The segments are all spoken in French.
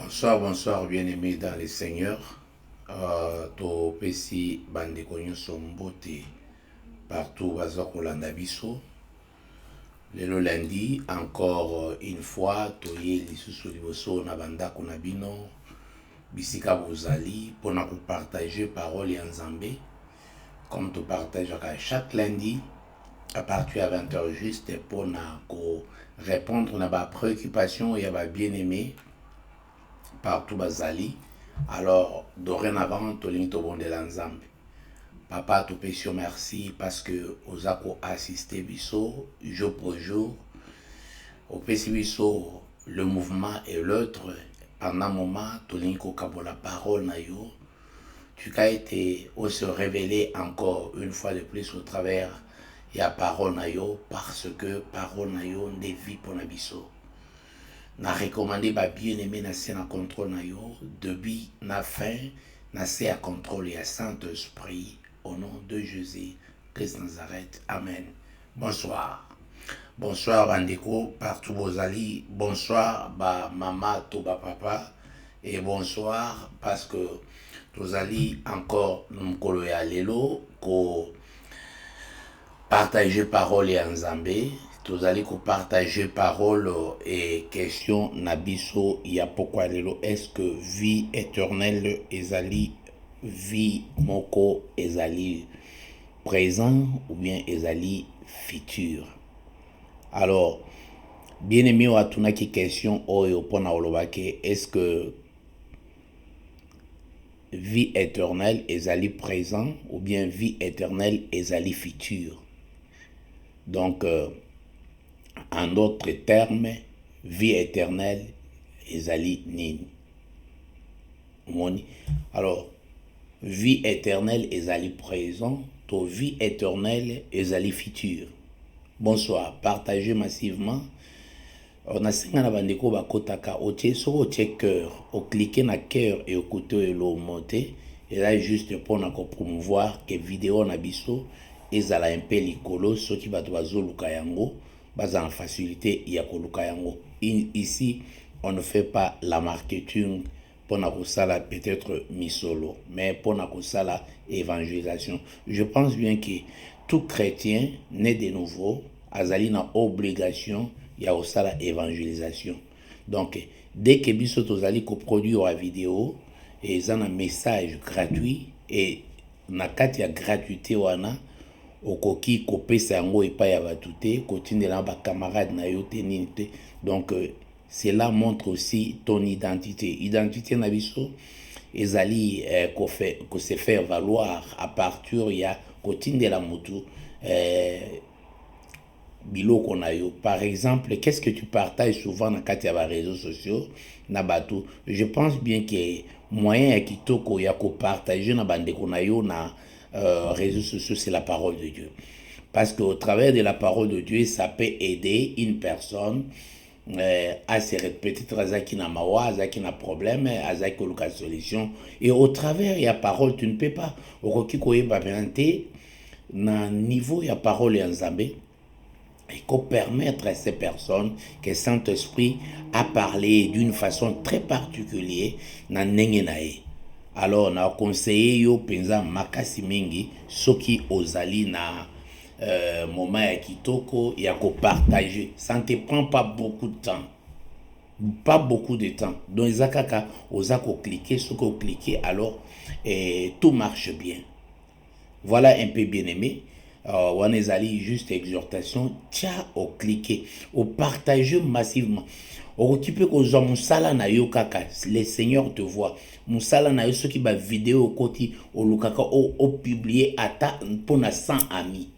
Bonsoir, bonsoir, bien-aimés dans les seigneurs. To pesi bande konyo sombote partout baza kolanda biso. Lelo lundi, encore une fois, toye lisusu liboso na bandako na bino. Bisika bozali pona ko partager parole ya Nzambe. Comme to partage chaque lundi à partir à 20h juste pona ko répondre na ba préoccupation ya ba bien-aimés partout bazali. Alors dorénavant tolingi tobondela Nzambe. Papa topesi merci parce que ozako assisté biso jour pour jour. Opesi biso le mouvement et l'autre pendant moment tolingi kokabola parole na yo. Tu as été se révéler encore une fois de plus au travers ya parole na yo parce que parole na yo ne vit pour na biso. Na recommandé ba bien-aimé na se na contrôle na yo, début na fin, na se à contrôle ya Saint-Esprit, au nom de Jésus, Christ Nazareth. Amen. Bonsoir. Bonsoir bandeko, partout bozali. Bonsoir ba mama to ba papa. Et bonsoir parce que tozali encore mkolo ya lelo ko partager parole ya Nzambe. Tozali ko partager parole et question nabiso ya pourquoi lelo est-ce que vie éternelle ezali vie moko ezali présent ou bien ezali futur. Alors bien aimé watuna ki question oyo pona olobake est-ce que vie éternelle ezali présent ou bien vie éternelle ezali futur. Donc en d'autres termes, vie éternelle, ezali nini. Alors, vie éternelle, ezali présent, to vie éternelle, ezali futur. Bonsoir, partagez massivement. On a 5 ans bandeko bakotaka, otie so otie cœur, au cliquer na cœur et au couteau et l'eau monter, et là juste pour na promouvoir que vidéo na biso ezala un peu likolo, ceux qui va bazo luka yango. En facilité, il y a ici, on ne fait pas la marketing pour la peut-être misolo, mais pour la évangélisation. Je pense bien que tout chrétien né de nouveau a une obligation, il y a aussi la évangélisation. Donc, dès que biso tozali ko produire la vidéo, et ils ont un message gratuit et na kati ya gratuité wana okoki kopesa yango epai ya batu te kotindela ba camarade na yo te nini te. Donc cela montre aussi ton identité na biso ezali ko se faire valoir à partir ya kotindela mutu biloko na yo. Par exemple, qu'est-ce que tu partages souvent na kati ya ba réseaux sociaux na batu? Je pense bien que moyen ya kitoko ya ko partager na bandeko na yo na réseaux sociaux, c'est la parole de Dieu. Parce qu'au travers de la parole de Dieu, ça peut aider une personne à se répéter, qui n'a mawa, qui n'a problème, qui n'a solution. Et au travers de la parole, tu ne peux pas. Au niveau de la parole en Zambé, il faut permettre à ces personnes que Saint-Esprit a parlé d'une façon très particulière dans Nengenae. Alors, on a conseillé yo penza makasi mingi soki ozali na moment ya kitoko ya ko partager. Ça ne te prend pas beaucoup de temps. Pas beaucoup de temps. Donc, ezakaka ozako cliquer, soko cliquer, alors tout marche bien. Voilà un peu bien aimé. On est allé juste exhortation, tiens au cliquer, au partager massivement. Tu peux que musala na yo kaka, les seigneurs te voient. Musala na yo ce qui va vidéo koti au lukaka au publier ata pour na 100 amis.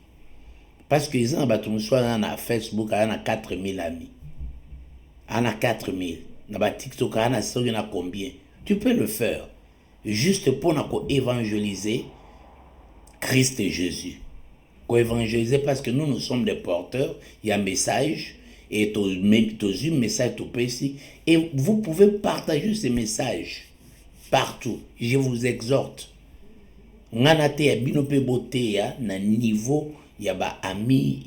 Parce que ils ont battu musala na Facebook na 4000 amis. Ana 4000. Na ba TikTok na soki na combien. Tu peux le faire juste pour na ko évangéliser Christ et Jésus. Ko évangéliser parce que nous sommes des porteurs, il y a un message et un message tout ici et vous pouvez partager ces messages partout. Je vous exhorte. Nganate ya bino pe boté ya na niveau ya ba ami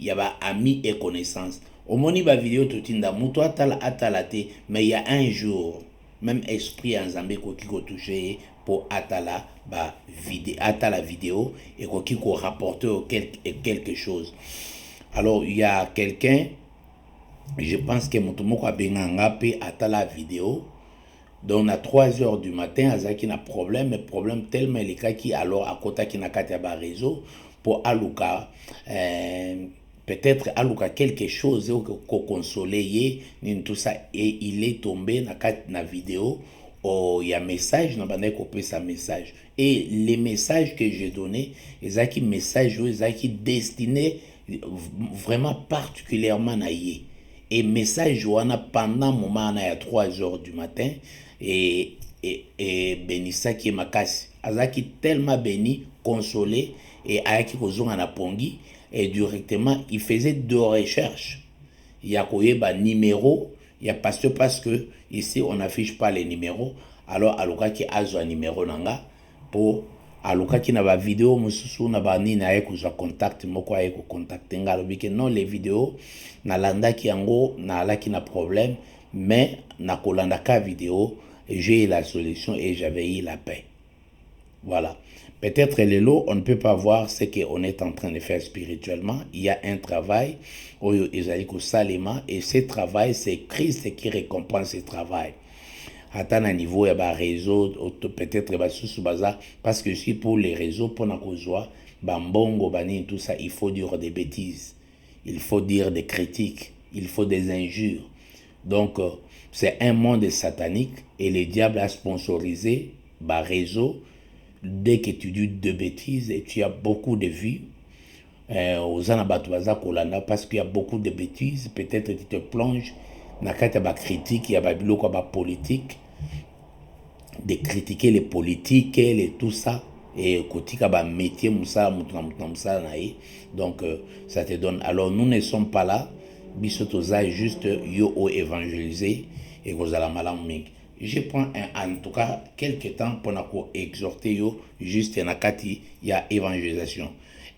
et connaissance. Au moni ba vidéo totinda muto atala te mais il y a un jour même esprit en Zambé qui ko touché pour atala la vidéo et qui ko rapporter quelque chose. Alors il y a quelqu'un, je pense que Motomoko a benganga pe atala vidéo. Donc à 3 heures du matin, azaki na problème tellement les cas qui alors à côté qui na kati ba réseau pour aluka peut-être aluka quelque chose ko consoler ni tout ça et il est tombé na kati na vidéo. Oh, il y a message na bande ko sa message et les messages que j'ai donné ezaki message ezaki destiné vraiment particulièrement na yé. Et message wana pendant moment na ya 3 heures du matin et Benisaki makasi azaki tellement béni, consolé et ayaki kozonga na pongi et directement il faisait 2 recherches. Il y a koyeba numéro, il y a parce que ici on n'affiche pas les numéros, alors alokaki azwa numéro nanga pour alokaki na ba vidéo mususu na ba nini aye kozwa contact moko aye ko contacter nga lobiki non les vidéos na landaki yango na alaki na problème mais na kolanda ka vidéo j'ai eu la solution et j'avais eu la paix. Voilà. Peut-être les lots, on ne peut pas voir ce qu'on est en train de faire spirituellement. Il y a un travail, et ce travail, c'est Christ qui récompense ce travail. À un niveau, il y a un réseau, peut-être parce que si pour les réseaux, pour la bambongo, bani, tout ça, il faut dire des bêtises, il faut dire des critiques, il faut des injures. Donc, c'est un monde satanique et le diable a sponsorisé un réseau. Dès que tu dis de bêtises et tu as beaucoup de vues, aux anabatuaza kolanda parce qu'il y a beaucoup de bêtises, peut-être tu te plonges dans la critique, il y a la politique, de critiquer les politiques, et tout ça, et kotika ba métier moussa donc ça te donne. Alors nous ne sommes pas là, bisotoza juste yo o évangéliser et gozala malaming. Je prends en tout cas quelques temps pour exhorter yo juste nakati ya évangélisation.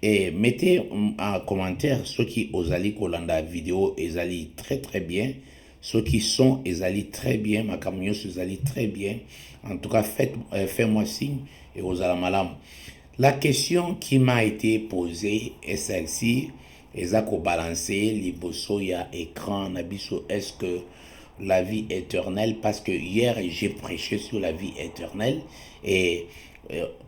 Et mettez en commentaire ceux qui osali kolanda vidéo ezali très très bien, ceux qui sont ezali très bien, ma camion ezali très bien. En tout cas fais-moi signe et osala malam. La question qui m'a été posée est celle-ci, ezako balancer liboso ya écran nabiso, est-ce que la vie éternelle, parce que hier j'ai prêché sur la vie éternelle et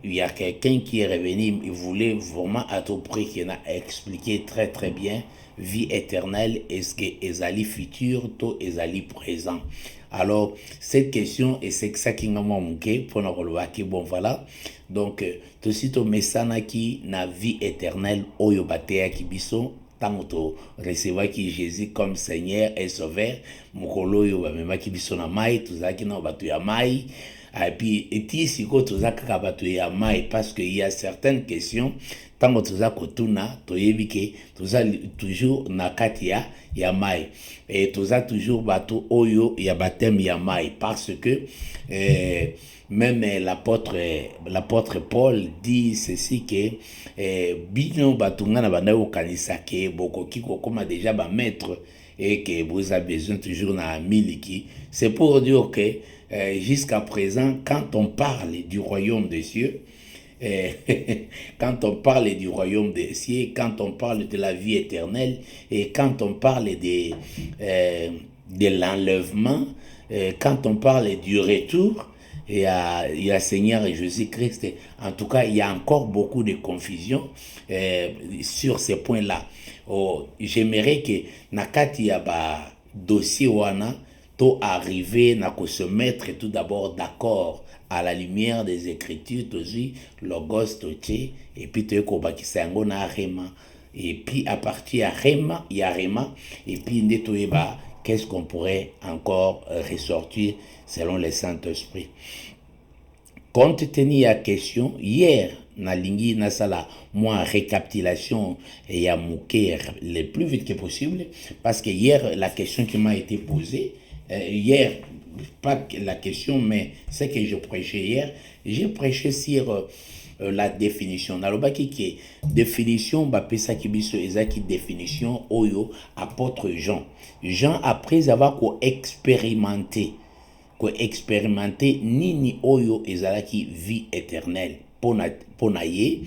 il y a quelqu'un qui est revenu, il voulait vraiment à tout prix qu'il a expliqué très très bien vie éternelle, est-ce que ezali futur to ezali présent. Alors cette question et c'est ça qui m'a manqué pour nous relever. Bon voilà, donc tout de suite au messana qui na vie éternelle oyo batea ki biso tant to recevoir qui Jésus comme Seigneur et Sauveur mukolo yo ba mema ki biso na mai tuzaki na batu ya mai et puis eti siko tuzaka ka batu ya mai parce que il y a certaines questions tant tuzako tuna toyebi ke tuza toujours na kati ya mai et tuza toujours batu oyo ya baptême ya mai parce que même l'apôtre Paul dit ceci que bino batunga na banda okanisa ke bokoki kokoma déjà ba maître et que vous avez besoin toujours na miliki. C'est pour dire que jusqu'à présent quand on parle du royaume des cieux, quand on parle du royaume des cieux, quand on parle de la vie éternelle et quand on parle de l'enlèvement, quand on parle du retour, il y a Seigneur et Jésus-Christ. En tout cas, il y a encore beaucoup de confusion sur ces points-là. Oh, j'aimerais que nakati ya ba dossier wana to arriver na ko se mettre tout d'abord d'accord à la lumière des Écritures, aussi logos toche et puis te ko bakisa yango na rema et puis à partir ya rema ya rema et puis ndeto eba qu'est-ce qu'on pourrait encore ressortir selon le Saint-Esprit. Compte tenu à question, hier, na lingi na sala, moi, récapitulation et ya mouké le plus vite que possible, parce que hier, la question qui m'a été posée, hier, pas la question, mais ce que je prêchais hier, j'ai prêché sur la définition. Nalobaki qui définition, bapesa kibiso ezaki définition oyo apôtre Jean. Jean après avoir expérimenté ko expérimenter nini oyo ezalaki vie éternelle pona ye.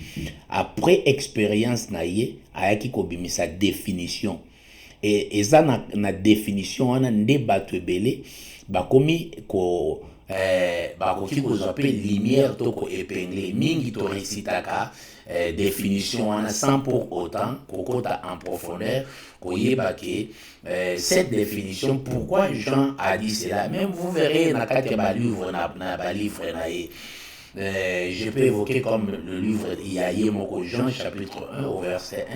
Après expérience na ye ayaki kobimisa définition et eza na définition wana nde bato ebele bakomi ko bakoki kozwa pe lumière to ko épingler mingi to recitaka définition wana sans pour autant kokota en profondeur koyeba ke cette définition pourquoi Jean a dit cela. Même vous verrez na kati ba livre na livre na ye. Je peux évoquer comme le livre Yaye Moko Jean chapitre 1 au verset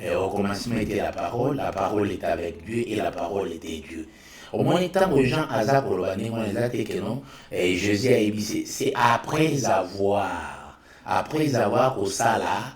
1. Au commencement était la parole était avec Dieu et la parole était Dieu. Au moins, tant que Jean Azak Olobani, on a dit que non, et Jésus a dit, c'est après avoir au sala,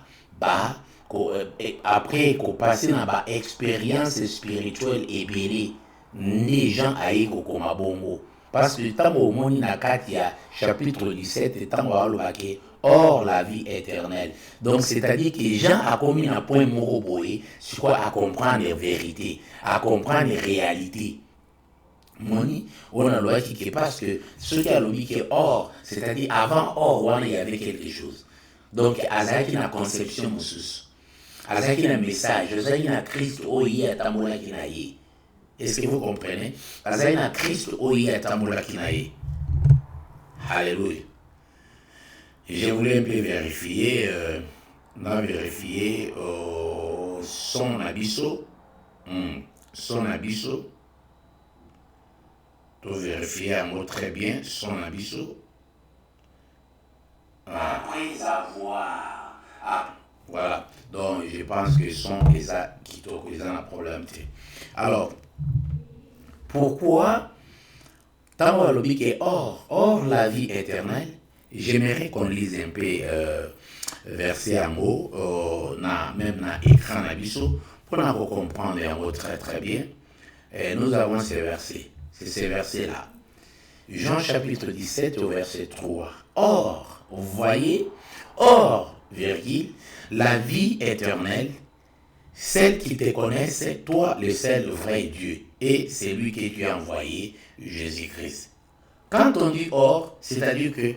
après qu'on passe dans ba expérience spirituelle et bénie, les gens aillent au Komabongo. Parce que tant au monde na Katia, chapitre 17, et tant au Baké, or la vie éternelle. Donc, c'est-à-dire que Jean a commis un point moroboé sur quoi à comprendre les vérités, à comprendre les réalités. Moni, on a loi qui parce que ce qui a lobby qui est or, c'est-à-dire avant or, il y avait quelque chose. Donc, Azaki na conception moussous. Azaki na message, Azaki na Christ, oyi atamola kinaye. Est-ce que vous comprenez? Azaki na Christ, oyi atamola kinaye. Alléluia. Je voulais un peu vérifier, son abisso, pour vérifier un mot très bien, son abisso. Après avoir. Voilà. Donc, je pense que son ça qui les a un problème. Alors, pourquoi tant le bic est or la vie éternelle? J'aimerais qu'on lise un peu verset à mot, même dans l'écran abisso, pour nous comprendre un mot très très bien. Et nous avons ces versets. C'est ces versets-là. Jean chapitre 17 au verset 3. Or, vous voyez, virgule, la vie éternelle, celle qui te connaissent, toi le seul vrai Dieu, et c'est lui que tu as envoyé, Jésus-Christ. Quand on dit or, c'est-à-dire que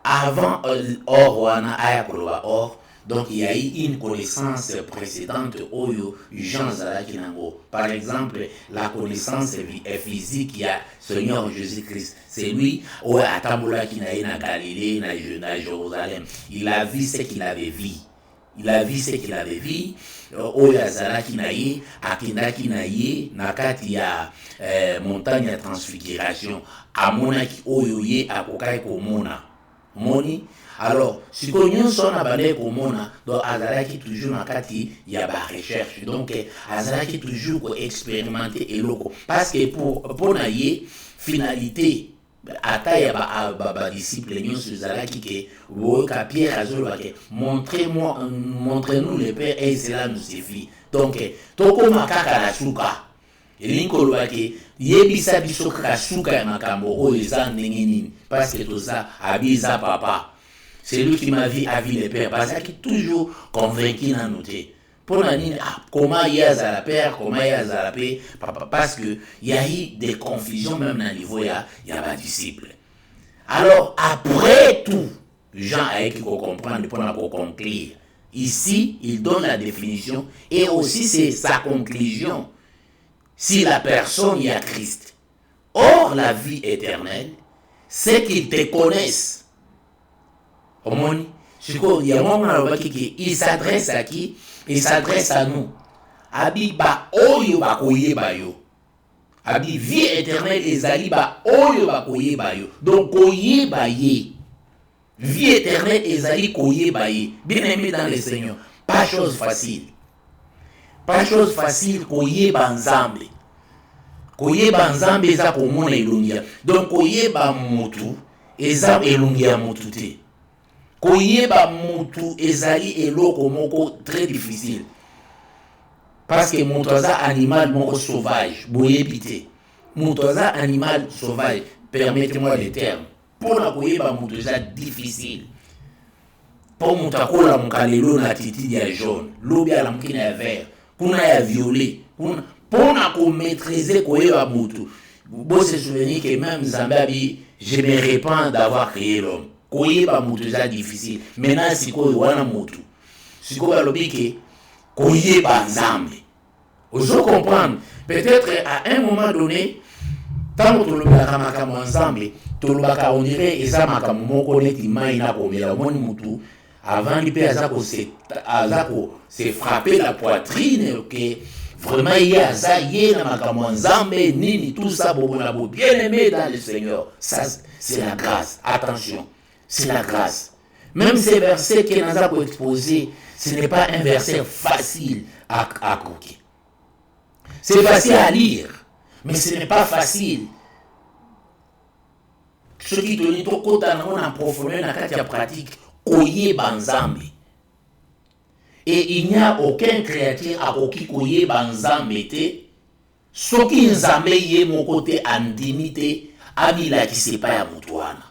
avant or, donc il y a eu une connaissance précédente Oyo Jean Zalakinango. Par exemple, la connaissance physique, il y a Seigneur Jésus-Christ. C'est lui, Oya Atamola qui n'a eu na Galilée, na Jérusalem. Il a vu ce qu'il avait vu. Oya Zalakinaye, Akindakinaye, Nakati ya montagne de transfiguration. Amonaki Oyoye, Akokai Komona. Moni. Alors, si nous sommes abandonnés comme on donc Azalaki toujours dans kati il y a ba recherche donc Azalaki toujours pour expérimenter et loco parce que pour naïe finalité ata ya ba disciple nous sur Azalaki que wo ka Pierre azolo ke montrez-nous le Père et cela nous suffit donc toko makaka la suka elinko lwake yebisa biso ka suka ya makambo o eza ndenge nini parce que tout ça abiza papa. C'est lui qui m'a vu à vie les pères. Parce qu'il est toujours convaincu d'en noter. Pour nous dire, comment il y a à la père, comment il y a à la paix. Parce qu'il y a eu des confusions, même dans le niveau, il y a des disciples. Alors, après tout, Jean a écrit qu'on comprendre pour nous conclure. Ici, il donne la définition et aussi c'est sa conclusion. Si la personne y a Christ. Or, la vie éternelle, c'est qu'ils te connaissent. Omoni, il y a un moment qui il s'adresse à qui? Il s'adresse à nous. Abiba oyo bakoye bayo. Abi vie éternelle ezali ba oyo bakoye bayo. Donc koye baye. Vie éternelle ezali koye baye. Bien aimé dans le Seigneur. Pas chose facile. Pas chose facile koye banzambe. Koye banzambe eza komona elongia. Donc koye ba mutu eza elongia mutu te. Koyeba mutu ezali eloko moko très difficile. Parce que mutoza animal moko sauvage, boyebite. Mutoza animal sauvage, permettez-moi le terme. Pour la koyeba mutu eza difficile. Pour mutakola mukalelo na titi ya jaune, lobi ala mukina ya vert, kuna ya violet, pour na ko maîtriser koyeba mutu. Vous se souvenez que même Zambabi, je me répands d'avoir créé l'homme. Koyeba mutu za difficile. Maintenant, si koy wana mutu. Si koy alobi ke koyeba nzambe. Ozo comprendre. Peut-être à un moment donné, tant que tolobaka makambo nzambe, tolobaka on dirait eza makambo moko neti mai na komela moni mutu avant lui se frapper la poitrine que vraiment il y a ça na makambo nzambe nini tout ça bobona bo bien aimé dans le Seigneur. Ça c'est la grâce. Attention. C'est la grâce. Même ces versets que nous avons exposés, ce n'est pas un verset facile à croquer. C'est facile à lire, mais ce n'est pas facile. Ce qui te dit trop en profondeur dans la pratique, koye banzambe. Et il n'y a aucun créature à koki koye banzambe te. Ce qui nzambe yé mon côté andimité, amila qui sait pas ya mutuana.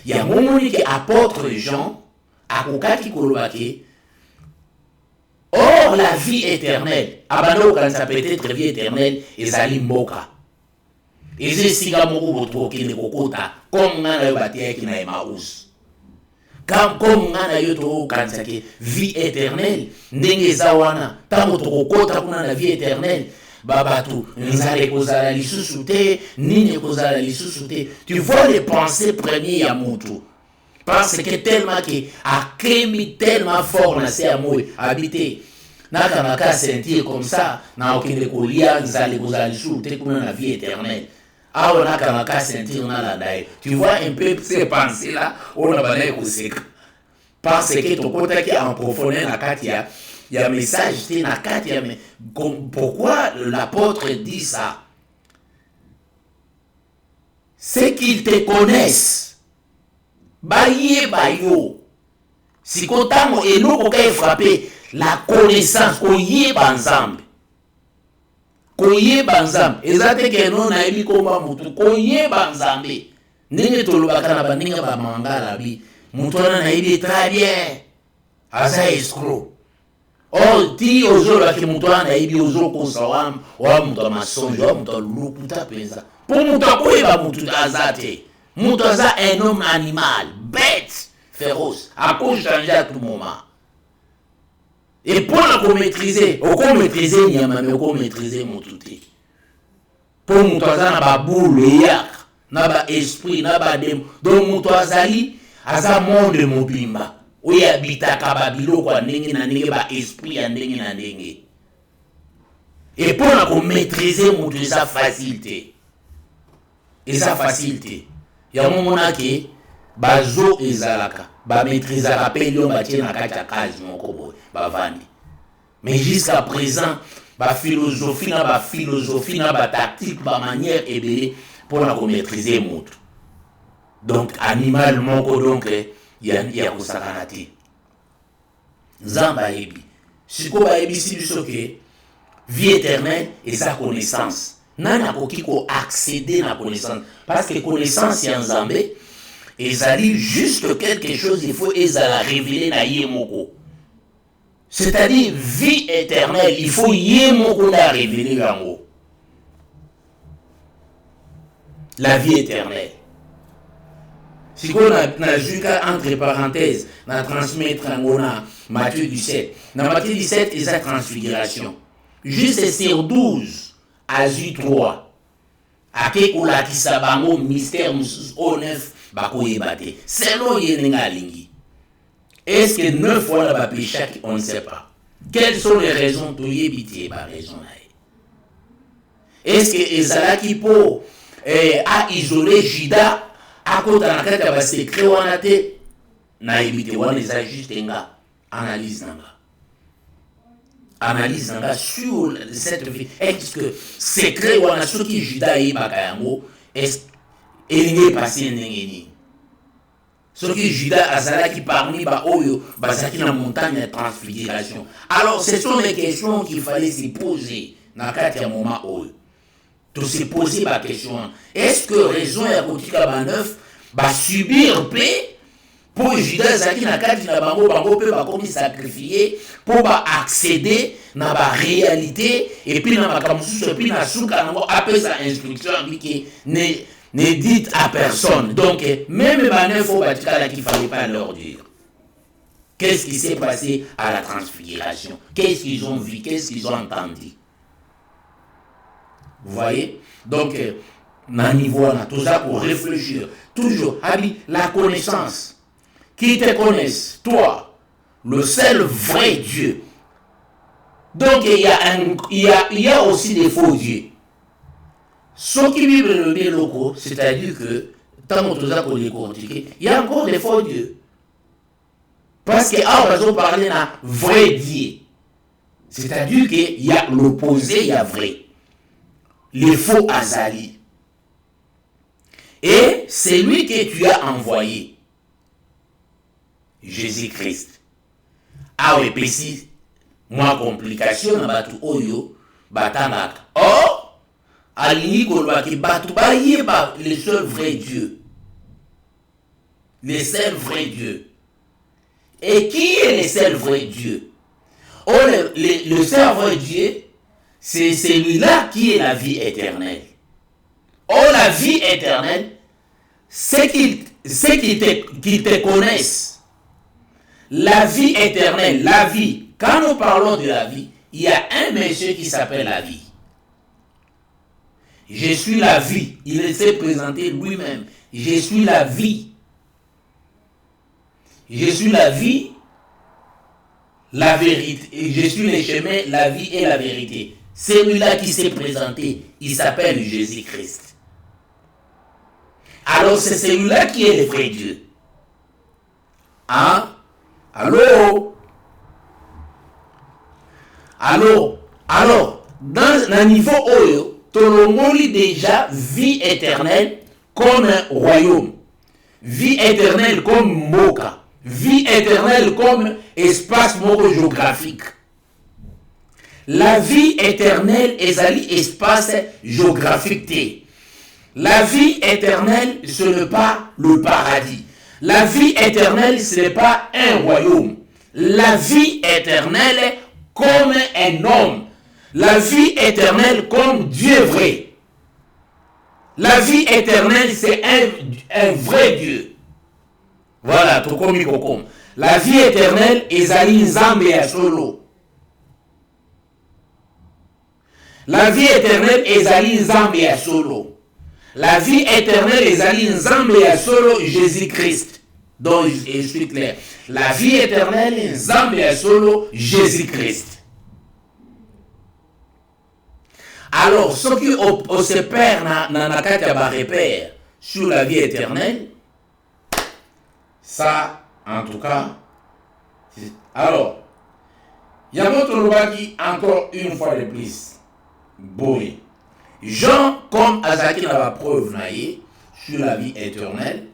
Il y a un moment où apôtre Jean a kokaki kolobake. Or la vie éternelle, abano quand ça peut être vie éternelle, ezali mboka. Eze siga moko botro kine kokota comme ngana yo batia ki na Emmaüs. Comme ngana yo to quand ça ke vie éternelle, ndenge zawana, tango to kokota kuna la vie éternelle. Babatu, nzale kozala lisusu te, nini kozala lisusu te. Tu vois les pensées premières à Moutou. Parce que tellement que a créé tellement fort na se amour habité. Naka naka sentir comme ça, na okinde kolia nzale kozala lisusu te kuna la vie éternelle. Ah on naka naka sentir na la dai. Tu vois un peu ces pensées là, on a balé kosek. Parce que ton côté qui en profondeur na katia. Il y a un message, pourquoi l'apôtre dit ça? C'est qu'ils te connaissent. Baye bayo. Si kontango et nous qu'on frappé la connaissance koye banzambe. Koye banzambe. Ezate ke non na ebi komba mutu koye banzambe. Nenge tolobaka na baninga ba mangala bi. Mutu na ebi très bien. Asa escroc. Oh, ti ozolo ki mutwana ibi ozolo konsawam, wa mutu masonjo, wa mutu lukuta penza. Pour mutu koyeba mutu azate. Mutu aza un homme animal, bête, féroce, à cause changer à tout moment. Et pour la maîtriser, on maîtriser nyama, mais on maîtriser mutu te. Pour mutu aza na ba boule yak, na ba esprit, na ba dem. Donc mutu azali, aza monde mobimba. Oui, habita kababilo kwa ndenge na ndenge ba esprit ya ndenge na ndenge. Et pour la maîtriser mon sa facilité. Et sa facilité. Ya momona ke bazo ezalaka, ba maîtriser rappel yo ba tiena kata kazi moko boy, ba vandi. Mais jusqu'à présent, ba philosophie na ba tactique, ba manière ebele pour la maîtriser mon. Donc animal moko donc ya kusakana te. Nzamba ebi. Siko ba ebi si biso ke vie éternelle et sa connaissance. Nana koki ko accéder à la connaissance. Parce que connaissance ya Nzambe ezali juste quelque chose il faut ezala révéler na yemoko. C'est-à-dire vie éternelle, il faut yemoko na révéler yango. La vie éternelle. Si on a jusqu'à entre parenthèses, on a transmettre en Matthieu 17. Dans Matthieu 17, il y a la transfiguration. Juste sur 12, Azu 3. Ake kola kisabango mystère au 9 bakoye bate. Selon yenenga lingi. Est-ce que 9 fois la péché on ne sait pas. Quelles sont les raisons to yebiti ba raison là? Est-ce que ezalaki po a isolé Judas à côté de la tête de secret wana te na ibite wana eza juste nga analyse nanga sur cette vie. Est-ce que secret wana ce qui Judas yebaka yango est elingi passé ndenge ni ce qui Judas azalaki parmi ba oyo bazaki na montagne de transfiguration. Alors ce sont les questions qu'il fallait se poser na kati ya moment oyo. De se poser la question, est-ce que raison et Kotika Baneuf va subir paix pour Judas zaki na kati na bango pe ba komi sacrifier pour ba accéder na ba réalité et puis na makamusu et puis na suka nango après sa instruction qui ne dites à personne. Donc même bané faut batikala qu'il fallait pas leur dire. Qu'est-ce qui s'est passé à la transfiguration? Qu'est-ce qu'ils ont vu? Qu'est-ce qu'ils ont entendu? Vous voyez? Donc na niveau là tout ça pour réfléchir. Toujours la connaissance. Qui te connaissent, toi, le seul vrai Dieu. Donc il y a aussi des faux dieux. Ce qui vivent le bien locaux, c'est-à-dire que tant que ça qu'on décortique, il y a encore des faux dieux. Parce que on va parler d'un vrai Dieu. C'est-à-dire qu'il y a l'opposé, il y a vrai. Les faux Azali. Et c'est lui que tu as envoyé. Jésus-Christ. Ah oui, puis moi complication na batu oyo batangaka. Oh, ali kolwaki batu ba yeba le seul vrai Dieu. Le seul vrai Dieu. Et qui est le seul vrai Dieu? Oh, le seul vrai Dieu, c'est celui-là qui est la vie éternelle. Oh, la vie éternelle, c'est qu'ils te connaissent. La vie éternelle, la vie. Quand nous parlons de la vie, il y a un monsieur qui s'appelle la vie. Je suis la vie. Il s'est présenté lui-même. Je suis la vie. Je suis la vie, la vérité. Je suis le chemin, la vie et la vérité. Celui-là qui s'est présenté, il s'appelle Jésus-Christ. Alors c'est celui-là qui est le vrai Dieu. Hein? Allô? Alors, dans un niveau oyo, tolomoli déjà vie éternelle comme un royaume, vie éternelle comme moka, vie éternelle comme espace géographique. La vie éternelle est espace géographique. La vie éternelle, ce n'est pas le paradis. La vie éternelle, ce n'est pas un royaume. La vie éternelle comme un homme. La vie éternelle comme Dieu vrai. La vie éternelle, c'est un vrai Dieu. Voilà, tout comme il. La vie éternelle, ezali nzambe ya solo. La vie éternelle, ezali nzambe ya solo. La vie éternelle, ezali nzambe ya solo Jésus-Christ. Donc, je suis clair. La vie éternelle, nzambe ya solo Jésus-Christ. Alors, ce qui se perd na kati ya repère sur la vie éternelle, ça, en tout cas, alors, Yamoto Lobaki, encore une fois de plus, boy. Jean, comme Azaki n'a pas preuve naïe sur la vie éternelle,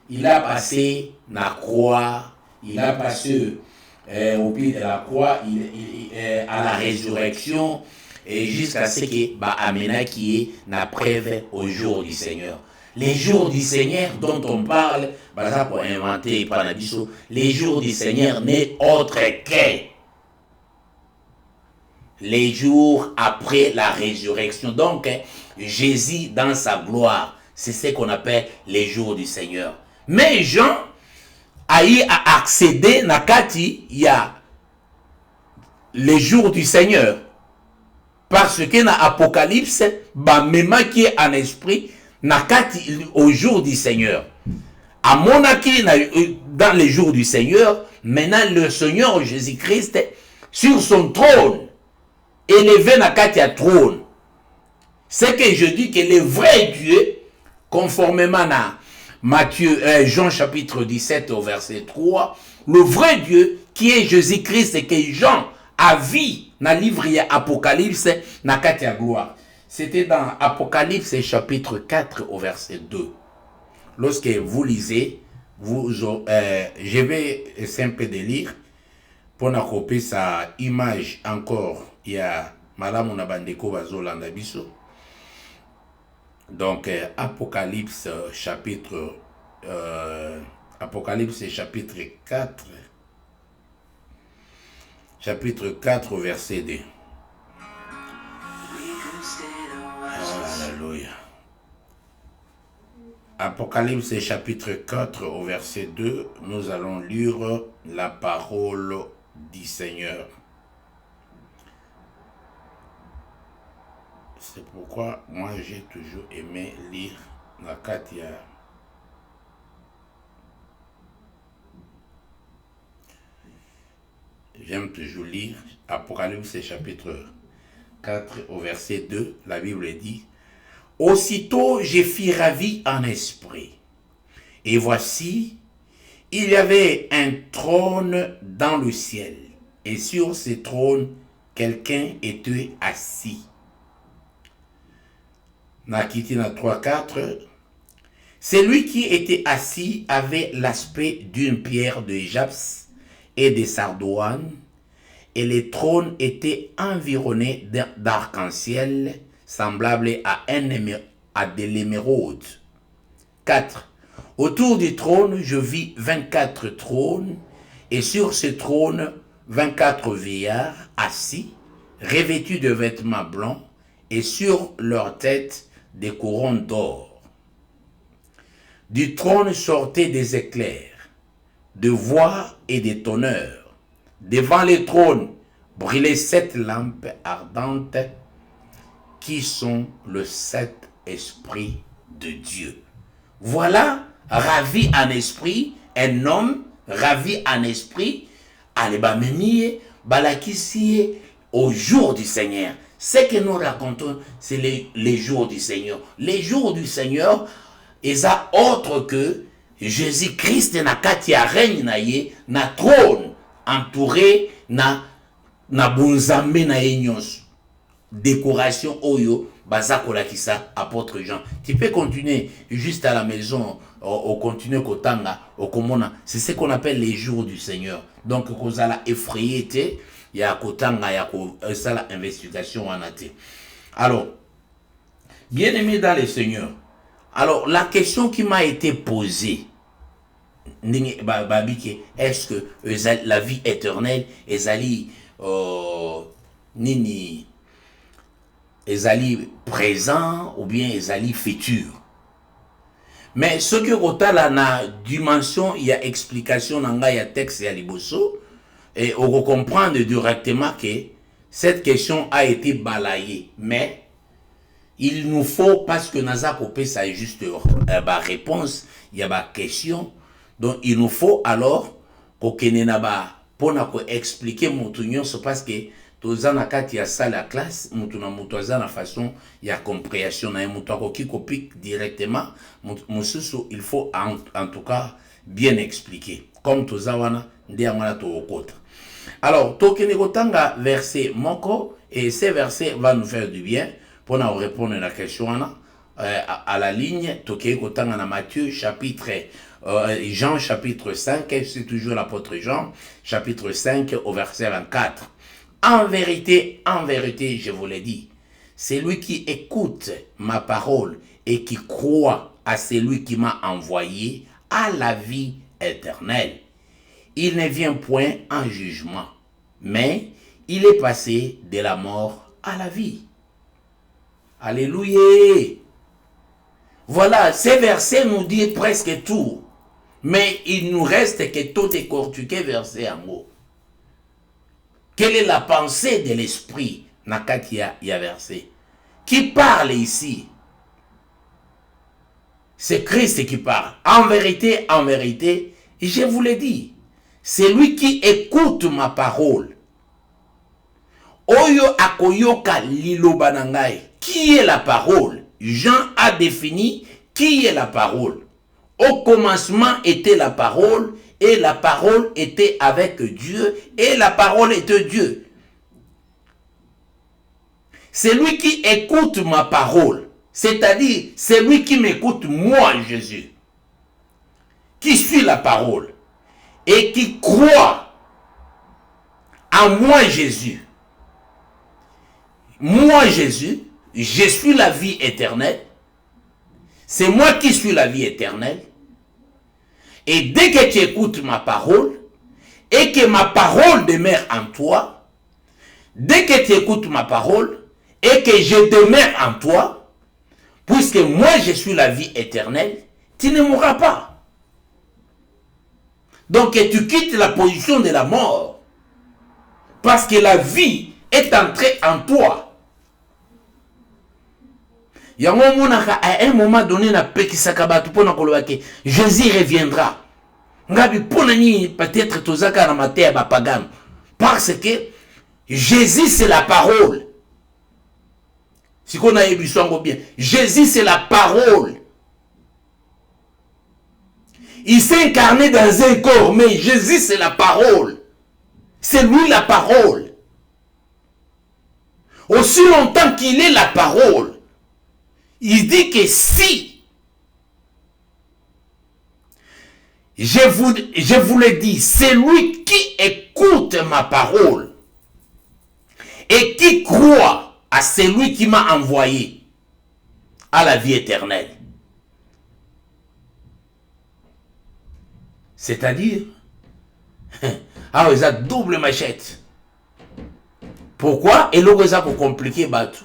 il a passé la croix, il a passé au pied de la croix, à la résurrection, et jusqu'à ce que Amena qui est la preuve au jour du Seigneur. Les jours du Seigneur dont on parle, ça pour inventer par la biso, les jours du Seigneur n'est autre que les jours après la résurrection. Donc, Jésus dans sa gloire, c'est ce qu'on appelle les jours du Seigneur. Mais Jean a accédé à Kati, il y a les jours du Seigneur. Parce que dans l'Apocalypse, même qui est en esprit, Nakati au jour du Seigneur. À Monaki, dans les jours du Seigneur, maintenant le Seigneur Jésus-Christ sur son trône, élevé Nakati à trône. C'est que je dis que le vrai Dieu, conformément à Jean chapitre 17 au verset 3, le vrai Dieu qui est Jésus-Christ et que Jean a vu dans le livre Apocalypse, Nakati à gloire. C'était dans Apocalypse chapitre 4 au verset 2. Lorsque vous lisez, je vais essayer un peu de lire pour copier sa image encore. Il y a Madame Nabandeko Bazolanda Biso. Donc, Apocalypse chapitre Apocalypse chapitre 4. Chapitre 4, verset 2. Alléluia. Apocalypse chapitre 4 au verset 2, nous allons lire la parole du Seigneur. C'est pourquoi moi j'ai toujours aimé lire la Katia. J'aime toujours lire Apocalypse chapitre 4 au verset 2. La Bible dit: aussitôt je fus ravi en esprit, et voici, il y avait un trône dans le ciel, et sur ce trône, quelqu'un était assis. Nakitina 3-4. Celui qui était assis avait l'aspect d'une pierre de jaspis et de sardoine, et le trône était environné d'arc-en-ciel, semblable à de l'émeraude. 4. Autour du trône, je vis 24 trônes, et sur ce trône, 24 vieillards assis, revêtus de vêtements blancs, et sur leur tête, des couronnes d'or. Du trône sortaient des éclairs, de voix et des tonneurs. Devant le trône brillaient 7 lampes ardentes qui sont le 7 esprits de Dieu. Voilà, ravi en esprit, un homme ravi en esprit, alebamemie, balakisi au jour du Seigneur. Ce que nous racontons, c'est les jours du Seigneur. Les jours du Seigneur, ils ont autre que Jésus-Christ na katia règne na ye, na trône, entouré na bunzambe na yenyos. Décoration oyo, bazakola kisa, apôtre Jean. Tu peux continuer juste à la maison, au continuer kotanga, au komona. C'est ce qu'on appelle les jours du Seigneur. Donc, kozala effrayé te, ya kotanga, ya ça la investigation en athée. Alors, bien aimé dans le Seigneur, alors la question qui m'a été posée, est-ce que la vie éternelle, ezali nini, ezali présent ou bien ezali futur? Mais ce que rotala na dimension, il y a explication nanga, il y a texte, il y a liboso, et on va comprendre directement que cette question a été balayée. Mais il nous faut, parce que Naza Kopé, ça est juste réponse, il y a ma question. Donc il nous faut alors qu'on pour expliquer mon tunion, c'est parce que tozana kati ya salle à classe, mutuna mutozana façon ya compréhension na mutako qui copie directement, mususu il faut en tout cas bien expliquer. Comme tozawana ndiamana to okota. Alors tokene kotanga verset moko, et ces versets va nous faire du bien pour nous répondre à la question à la ligne. Tokene kotanga na Matthieu chapitre Jean chapitre 5, c'est toujours l'apôtre Jean, chapitre 5 au verset 24. En vérité, je vous l'ai dit, celui qui écoute ma parole et qui croit à celui qui m'a envoyé a la vie éternelle. Il ne vient point en jugement, mais il est passé de la mort à la vie. Alléluia. Voilà, ces versets nous disent presque tout. Mais il nous reste que tout décortiquer verset en haut. Quelle est la pensée de l'esprit Nakatia y a versé? Qui parle ici? C'est Christ qui parle. En vérité, je vous l'ai dit. C'est lui qui écoute ma parole. Oyo akoyoka liloba nangai. Qui est la parole? Jean a défini qui est la parole. Au commencement était la parole, et la parole était avec Dieu, et la parole était Dieu. C'est lui qui écoute ma parole, c'est-à-dire c'est lui qui m'écoute moi, Jésus, qui suis la parole, et qui croit en moi, Jésus. Moi, Jésus, je suis la vie éternelle. C'est moi qui suis la vie éternelle. Et dès que tu écoutes ma parole, et que ma parole demeure en toi, dès que tu écoutes ma parole, et que je demeure en toi, puisque moi je suis la vie éternelle, tu ne mourras pas. Donc tu quittes la position de la mort, parce que la vie est entrée en toi. Yango monaka à un moment donné na pekisaka batu pona koloba ke Jésus reviendra. Ngabi pona ni peut-être tozaka na maté ba pagano parce que Jésus c'est la parole. Si qu'on a ébissango bien, Jésus c'est la parole. Il s'est incarné dans un corps, mais Jésus c'est la parole. C'est lui la parole. Aussi longtemps qu'il est la parole, il dit que si, je vous le dis, c'est lui qui écoute ma parole et qui croit à celui qui m'a envoyé à la vie éternelle. C'est-à-dire, ah, ils ont double machette. Pourquoi? Et là, ils ont pour compliquer Batou.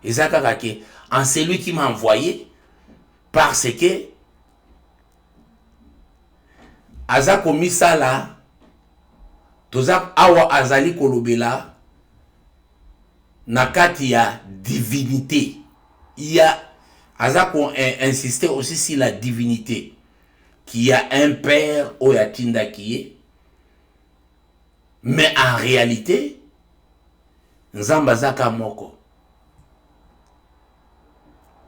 Ils ont kakaké en celui qui m'a envoyé parce que aza komisa la toza awa azali kolobela nakati ya divinité. Il y a aza ko insister aussi sur la divinité qui a un père oyatinda qui est, mais en réalité nzamba zaka moko.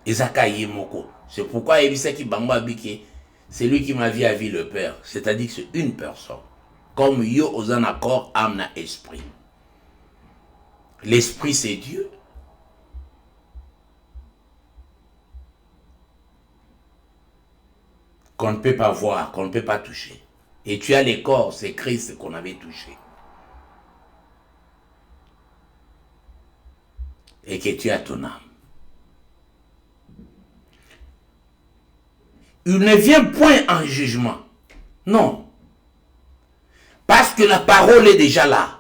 C'est pourquoi il dit que c'est lui qui m'a vu à vie le Père. C'est-à-dire que c'est une personne. Comme yo aux en accord, âme et esprit. L'esprit c'est Dieu. Qu'on ne peut pas voir, qu'on ne peut pas toucher. Et tu as les corps, c'est Christ qu'on avait touché. Et que tu as ton âme. Il ne vient point en jugement. Non. Parce que la parole est déjà là.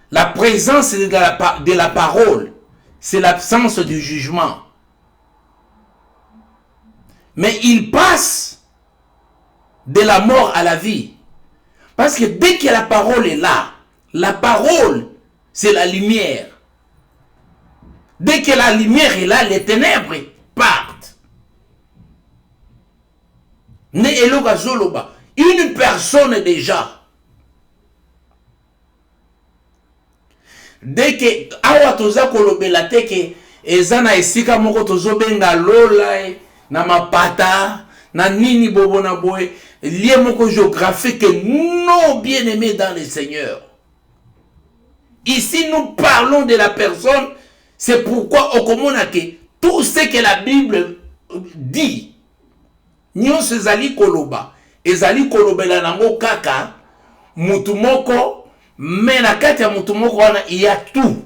La présence de la parole, c'est l'absence du jugement. Mais il passe de la mort à la vie. Parce que dès que la parole est là, la parole, c'est la lumière. Dès que la lumière est là, les ténèbres partent. Une personne déjà. Dès que awa toza kolobela teke ezana esika moko tozobenga lola na mapata na nini bobona boy lié moko géographique non bien aimé dans le Seigneur. Ici nous parlons de la personne, c'est pourquoi au komona ke tout ce que la Bible dit nyonso ezali koloba ezali kolobela nango kaka mutu moko mais na kati ya mutu moko wana il y a tout.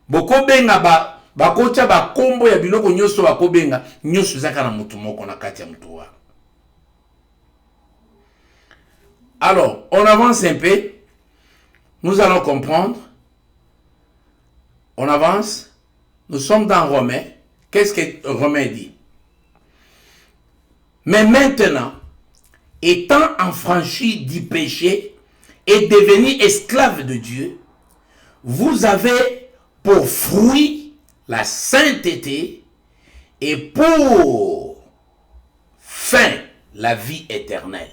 Boko benga bakotya bakombo ya biloko nyonso bakobenga nyonso ezaka na mutu moko na kati ya mutu wana. Alors on avance un peu, nous allons comprendre. On avance, nous sommes dans Romains. Qu'est-ce que Romains dit? Mais maintenant, étant affranchi du péché et devenu esclave de Dieu, vous avez pour fruit la sainteté et pour fin la vie éternelle.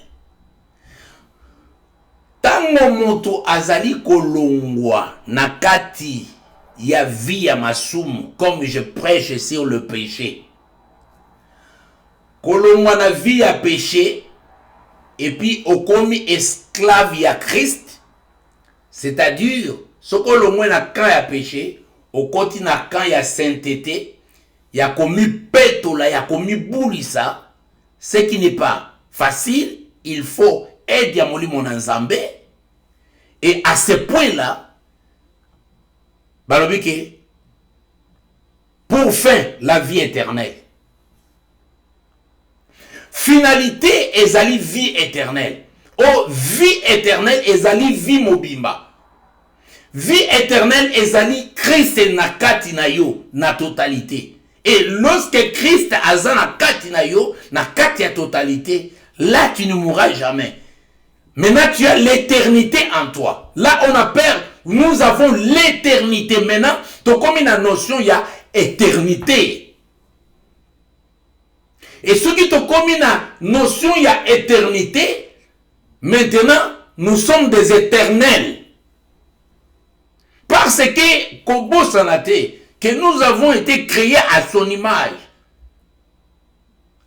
Tango moto azali kolongwa nakati ya vie ya masumu, comme je prêche sur le péché. Kolongwa na vie ya péché et puis okomi esclave ya Christ, c'est-à-dire ce kolongwa na kan ya péché okoti na kan ya sainteté ya komi petola ya komi bulisa, ce qui n'est pas facile. Il faut aider à molimo na Nzambe, et à ce point là balobi ke pour fin la vie éternelle. finalité ezali vie éternelle. Oh, vie éternelle ezali vie mobimba. Vie éternelle ezali Christ na kati na yo na totalité. Et lorsque Christ aza na kati na yo na kati ya totalité, là tu ne mourras jamais. Maintenant tu as l'éternité en toi. Là on appelle, nous avons l'éternité. Maintenant, tu comme une notion, il y a éternité. Et ce qui te comme une notion, il y a éternité. Maintenant, nous sommes des éternels. Parce que, Kobo Sanate, que nous avons été créés à son image,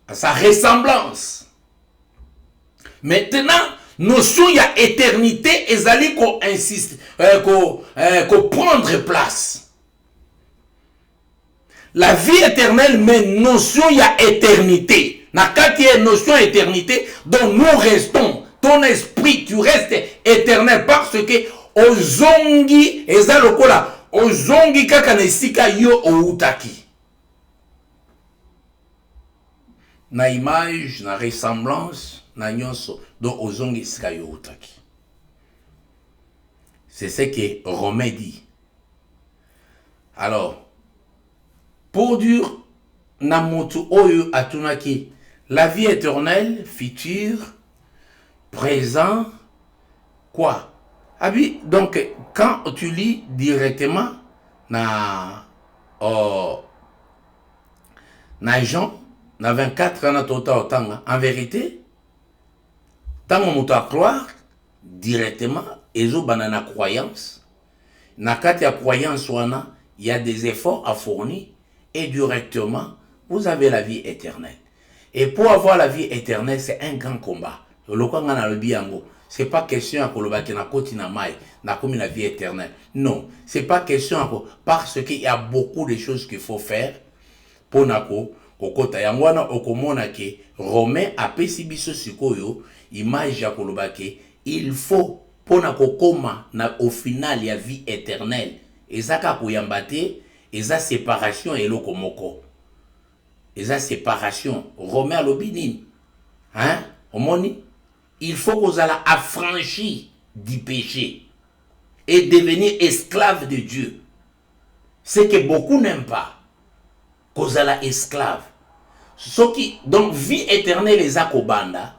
à sa ressemblance. Maintenant, notion il y a éternité, et zali qu'on insiste, qu'on prendre place. La vie éternelle, mais notion il y a éternité. Na kati y a notion éternité, dont nous restons. Ton esprit, tu restes éternel parce que ozongi eza lokola ozongi kaka na esika yo outaki. Na image, na ressemblance, na nyonso donc ozongi esika yo outaki. C'est ce que Romain dit. Alors, pour dire na motu oyo atunaki la vie éternelle, future, présent, quoi? Ah oui, donc quand tu lis directement na Jean, na 24 ans total autant, en vérité, tant on peut croire directement, et zo banana croyance, na kati ya croyance wana, il y a des efforts à fournir et directement vous avez la vie éternelle. Et pour avoir la vie éternelle, c'est un grand combat. C'est pas question à kolobaki na koti na mai, na komi la vie éternelle. Non, c'est pas question à parce qu'il y a beaucoup de choses qu'il faut faire pour nako kokota yangwana okomona ke Romain a pesi biso sikoyo image ya kolobaki il faut pour nako koma na au final ya vie éternelle. Ezaka koyambate, eza séparation et lokomoko. Eza séparation. Romain l'obinin. Hein? Omoni? Il faut qu'on soit affranchi du péché et devenir esclave de Dieu. Ce que beaucoup n'aiment pas. Qu'on soit esclave. Ce qui, donc, vie éternelle, les akobanda,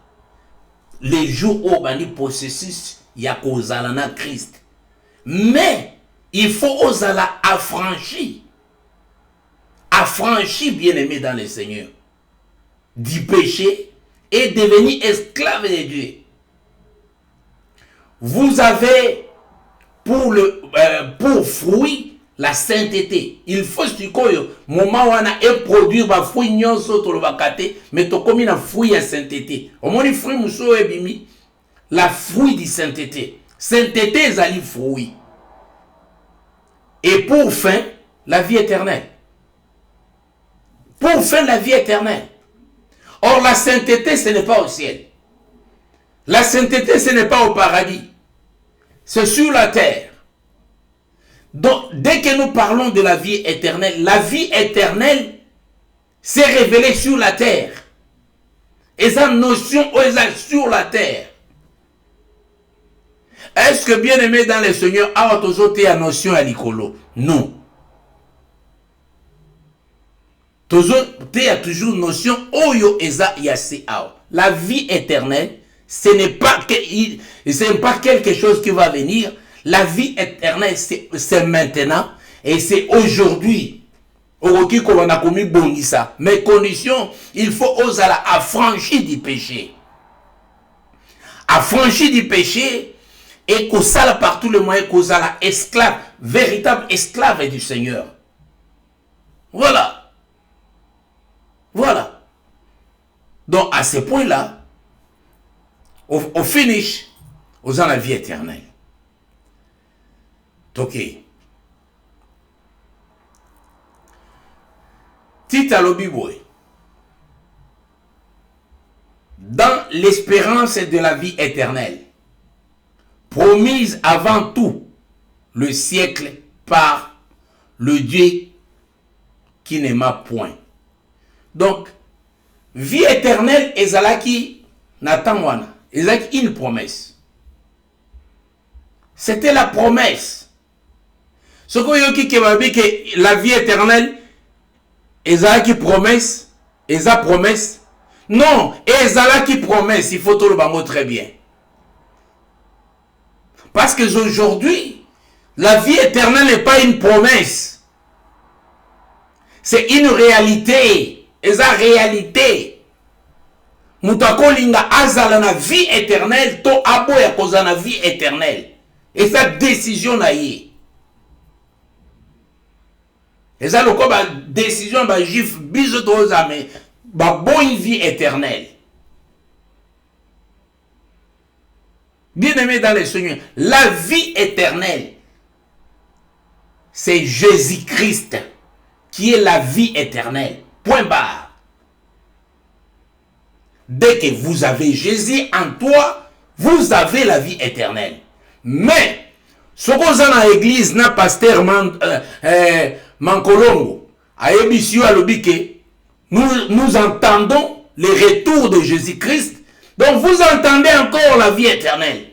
les jours où on dit processus, il y a kozala Christ. Mais, il faut qu'on soit affranchi. Affranchi, bien-aimé dans le Seigneur, du péché et devenir esclave de Dieu. Vous avez pour fruit la sainteté. Il faut que moment où on a produit ba fruit nyonso to bakate mais to comme na fruit ya sainteté. Au moins fruit muso ebimi la fruit de sainteté. Sainteté ezali fruit. Et pour fin la vie éternelle. Pour fin la vie éternelle. Or, la sainteté, ce n'est pas au ciel. La sainteté, ce n'est pas au paradis. C'est sur la terre. Donc, dès que nous parlons de la vie éternelle s'est révélée sur la terre. Et sa notion est sur la terre. Est-ce que bien aimé dans le Seigneur a toujours été la notion à l'icolo? Non. Il y a toujours notion oyo eza yase ao. La vie éternelle, ce n'est pas quelque chose qui va venir. La vie éternelle, c'est maintenant et c'est aujourd'hui. Mais condition, il faut oser affranchir du péché. Affranchir du péché et qu'on s'ala par tous les moyens, qu'on s'ala esclave, véritable esclave du Seigneur. Voilà. Voilà. Donc, à ce point-là, au finish, on a la vie éternelle. Ok. Tita Lobiboy. Dans l'espérance de la vie éternelle, promise avant tout le siècle par le Dieu qui n'aima point. Donc, vie éternelle ezalaki natangwana, ezalaki une promesse. C'était la promesse. Ce que la vie éternelle ezalaki promesse, eza promesse. Non, ezalaki promesse, il faut tout le bango très bien. Parce qu'aujourd'hui, la vie éternelle n'est pas une promesse. C'est une réalité. Eza réalité. Moutako linga azala na vie éternelle, to aboya koza na vie éternelle. Et sa décision na ye. Et ça, le quoi, décision, juif, biso to ozame, bonne vie éternelle. Bien-aimé dans les Seigneurs, la vie éternelle, c'est Jésus-Christ qui est la vie éternelle. Point barre. Dès que vous avez Jésus en toi, vous avez la vie éternelle. Mais, ce qu'on a dans l'église, na pasteur Mankolongo, à Ebisio à l'Obike, nous entendons le retour de Jésus-Christ. Donc vous entendez encore la vie éternelle.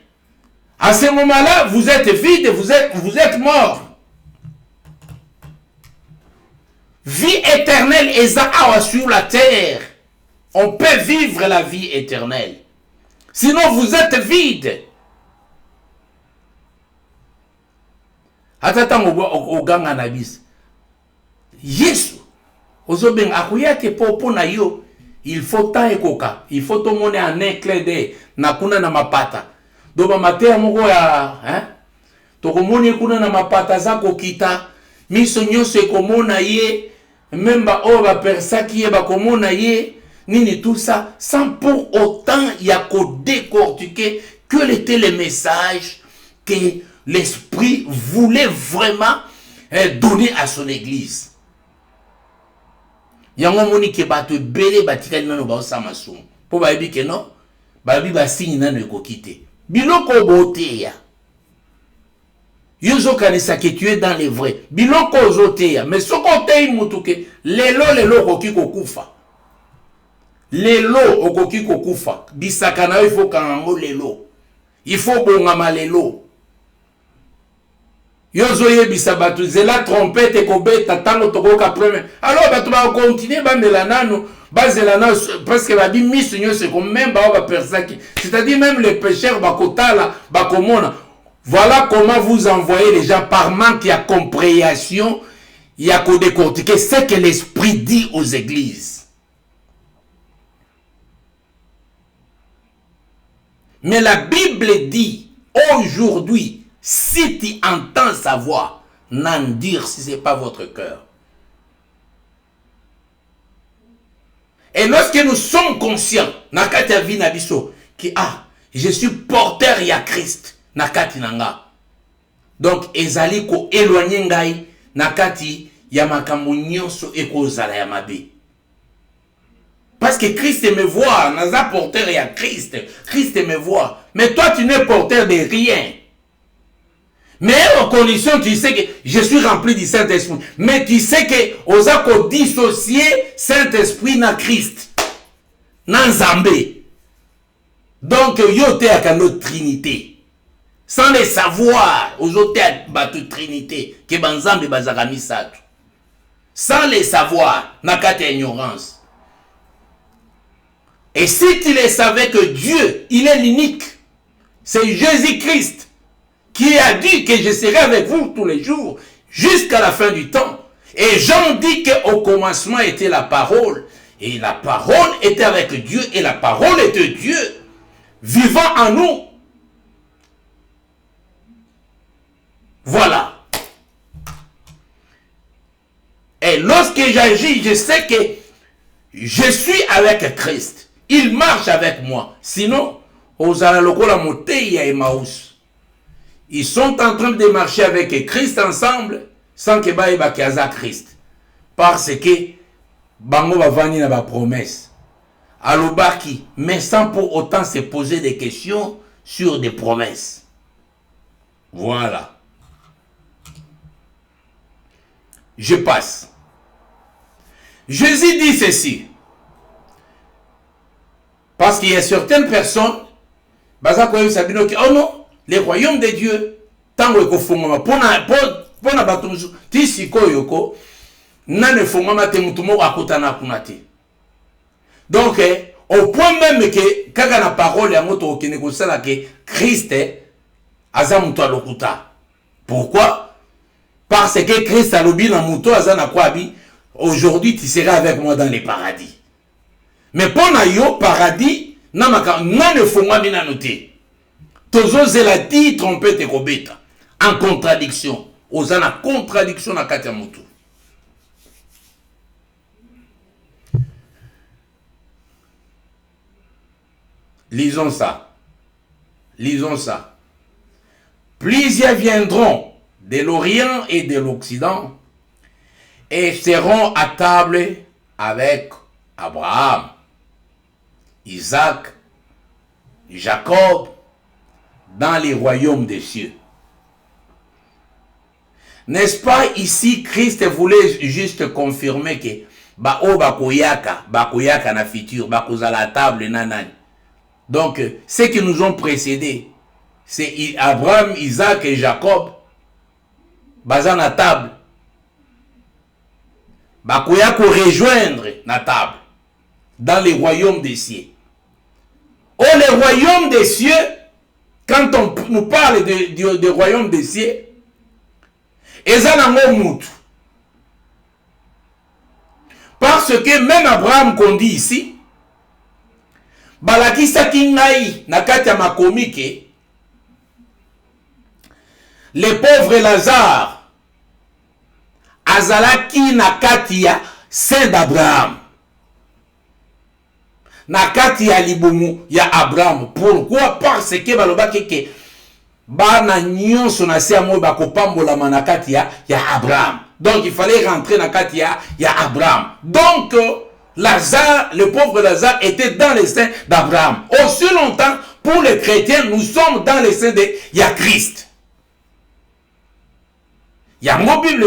À ce moment-là, vous êtes vide, vous êtes mort. Vie éternelle est sur la terre. On peut vivre la vie éternelle. Sinon, vous êtes vide. Attends, au gang anabis. Yesu. Ozoben akuyate popo na yo. Il faut ta ekoka. Il faut tout monde en éclair de nakuna na mapata. Doba matea moko ya, hein? Tokomoni kuna na mapata za kokita. Miso nyonso ekomona ye. Même ba o ba persaki ye ba komona ye. Nini tout ça. Sans pour autant yako décortiquer quel était le message que l'Esprit voulait vraiment donner à son église. Yango moni ke bato bele batikali nano ba osama sumu. Po ba ebi ke non, ba bi ba signe nano ekokite. Biloko boteya. Yozo kanisa que tu es dans les vrais. Biloko ozoteya, mais soko tei mutuke, lelo koki kokufa. Lelo okoki kokufa. Bisakana il faut kango lelo. Il faut bongama lelo. Yozo yebisa batu zela trompette ekobeta tango tokoka premier. Alors batu ba continuer ba melanano bazelana parce que ba bi misu nyose ko même ba persaki. C'est-à-dire même les pécheurs ba kotala ba komona. Voilà comment vous envoyez les gens par manque de compréhension, il y a qu'au décortiquer ce que l'Esprit dit aux églises. Mais la Bible dit aujourd'hui, si tu entends sa voix, n'en dire si ce n'est pas votre cœur. Et lorsque nous sommes conscients, nakati vi na biso, que je suis porteur ya Christ, nakati nanga. Donc, ezali ko éloigner ngai, nakati ya makambo nyonso eko zala ya mabe. Parce que Christ me voit, naza porteur ya Christ, Christ me voit. Mais toi, tu n'es porteur de rien. Mais en condition, tu sais que je suis rempli du Saint-Esprit. Mais tu sais que osa ko dissocier Saint-Esprit na Christ. Nan Zambé. Donc, yo te à notre Trinité. Sans les savoir, aux autres battu Trinité, que Banzambe Bazarami Satou. Sans les savoir, nakate ignorance. Et si tu les savais que Dieu, il est l'unique, c'est Jésus-Christ qui a dit que je serai avec vous tous les jours jusqu'à la fin du temps. Et Jean dit qu'au commencement était la parole, et la parole était avec Dieu, et la parole était Dieu, vivant en nous. Voilà. Et lorsque j'agis, je sais que je suis avec Christ. Il marche avec moi. Sinon, ils sont en train de marcher avec Christ ensemble sans que Baïba Christ. Parce que Bango va venir dans la promesse. Alobaki, mais sans pour autant se poser des questions sur des promesses. Voilà. Je passe. Jésus dit ceci. Parce qu'il y a certaines personnes, oh non, les royaumes de Dieu, tant que fongoma, pona batumsu, ti sikoyoko, na ne fongoma te mutumo akutana kunati. Donc, au point même que, quand la parole est à moto qui négocie que Christ aza muto alokuta. Pourquoi? Parce que Christ a lobi na muto aza na kwabi. Aujourd'hui, tu seras avec moi dans les paradis. Mais pour yo paradis, na ne fongoma mina noté. Tozo zelati trompette kobeta. En contradiction. Ozana contradiction na kati ya mutu. Lisons ça. Lisons ça. Plusieurs viendront de l'Orient et de l'Occident et seront à table avec Abraham, Isaac, Jacob dans les royaumes des cieux. N'est-ce pas ici Christ voulait juste confirmer que bakoyaka na futur, bakozala à table nanani. Donc, ceux qui nous ont précédés, c'est Abraham, Isaac et Jacob, basant la table. Bakoya ko rejoindre la table dans les royaumes des cieux. Oh, les royaumes des cieux, quand on nous parle des royaumes des cieux, parce que même Abraham qu'on dit ici, balakisa kingai na kati ya makomi ke le pauvre Lazare azalaki na kati ya sein d'Abraham, na kati ya libumu ya Abraham. Pourquoi? Parce que balobaki ke bana nyonso na se mo bakopambola na kati ya Abraham. Donc il fallait rentrer na kati ya Abraham. Donc Lazare, le pauvre Lazare était dans les seins d'Abraham. Aussi longtemps, pour les chrétiens, nous sommes dans les seins de Christ. Il y a mon Bible,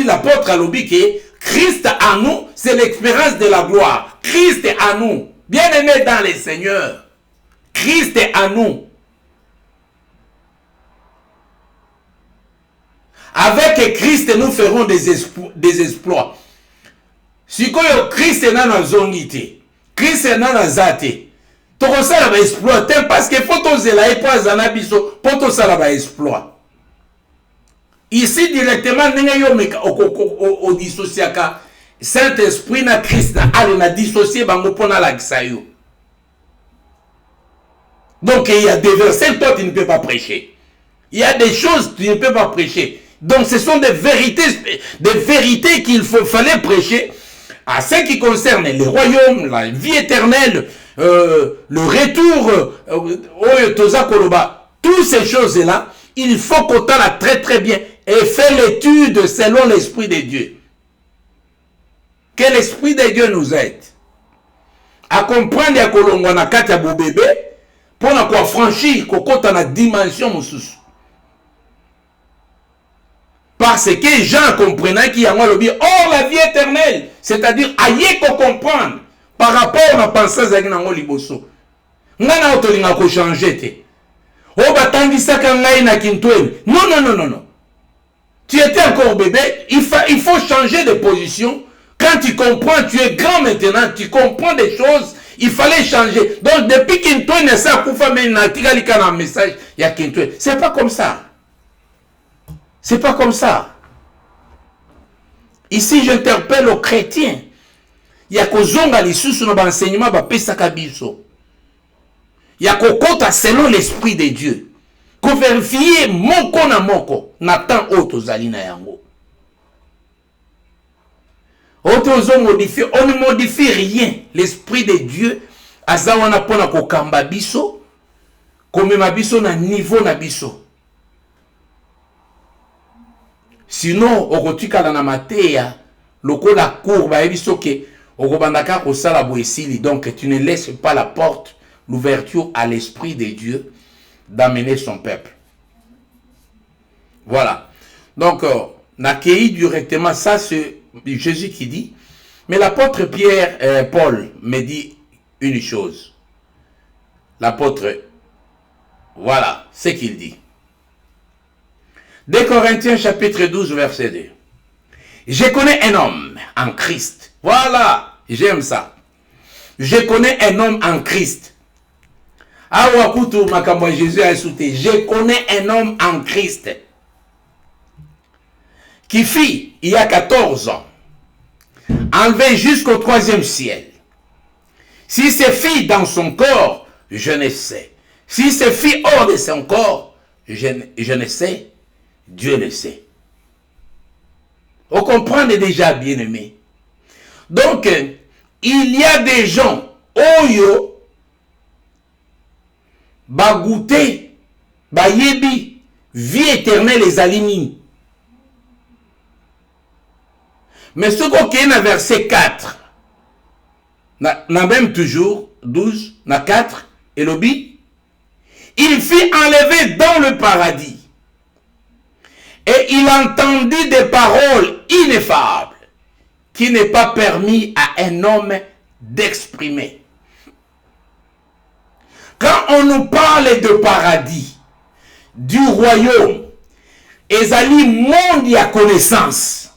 l'apôtre a lobby que Christ à nous, c'est l'expérience de la gloire. Christ est à nous. Bien-aimés dans les Seigneurs. Christ est à nous. Avec Christ, nous ferons des exploits. Si Christ est dans la zone, Christ est dans la zate, tu vas exploiter parce que faut que tu pas zanabiso pour que ça va exploit. Ici directement, au dissociaka Saint-Esprit na Christ na dissocié bango pona la gisayo. Donc il y a des versets toi tu ne peux pas prêcher. Il y a des choses que tu ne peux pas prêcher. Donc ce sont des vérités qu'il fallait prêcher. À ce qui concerne les royaumes, la vie éternelle, le retour, toutes ces choses-là, il faut qu'on la très très bien et faire l'étude selon l'Esprit de Dieu. Que l'Esprit de Dieu nous aide à comprendre ya kolongwa na kati ya bobebe pour na quoi franchir kokota na dimension mususu. Parce que Jean comprenait qu'il y a un lobby hors la vie éternelle. C'est-à-dire, aïe qu'on comprendre par rapport à la pensée de Nango Liboso. Nana otolinga ko changer te. O batangi saka ngai na kintwen. Non. Tu étais encore bébé, il faut changer de position. Quand tu comprends, tu es grand maintenant, tu comprends des choses, il fallait changer. Donc depuis kintwen ne sa kufa mais na tigalika na message, il y a kintwen. C'est pas comme ça. C'est pas comme ça. Ici, j'interpelle aux chrétiens. Il y a kozonga lisusu na enseignement ba pesaka biso. Il y a kokota selon l'esprit de Dieu. Ko vérifier moko na moko na temps auto zali na yango. Auto modifier, on ne modifie rien. L'esprit de Dieu azawana pona ko kamba biso, komema biso na niveau na biso. Sinon, okotika na mateya, loko la courbe, ebisoke, okobandaka ko sala boesili. Donc, tu ne laisses pas la porte, l'ouverture à l'Esprit de Dieu d'amener son peuple. Voilà. Donc, n'accueillit directement, ça c'est Jésus qui dit. Mais l'apôtre Paul me dit une chose. l'apôtre, voilà ce qu'il dit. 2 Corinthiens chapitre 12 verset 2. Je connais un homme en Christ. Voilà, j'aime ça. Je connais un homme en Christ. Awakutu makambo Jésus a sauté. Je connais un homme en Christ qui fit, il y a 14 ans, enlevé jusqu'au 3e ciel. Si c'est fit dans son corps, je ne sais. Si c'est fit hors de son corps, je ne sais. Dieu le sait. Vous comprenez déjà, bien-aimés. Donc, il y a des gens, oyo, bagouté, bayebi, vie éternelle les alignes. Mais ce qu'on a dans verset 4, na même toujours 12, na 4, et l'obi, il fit enlever dans le paradis. Et il entendit des paroles ineffables qui n'est pas permis à un homme d'exprimer. Quand on nous parle de paradis, du royaume, ezali monde ya connaissance.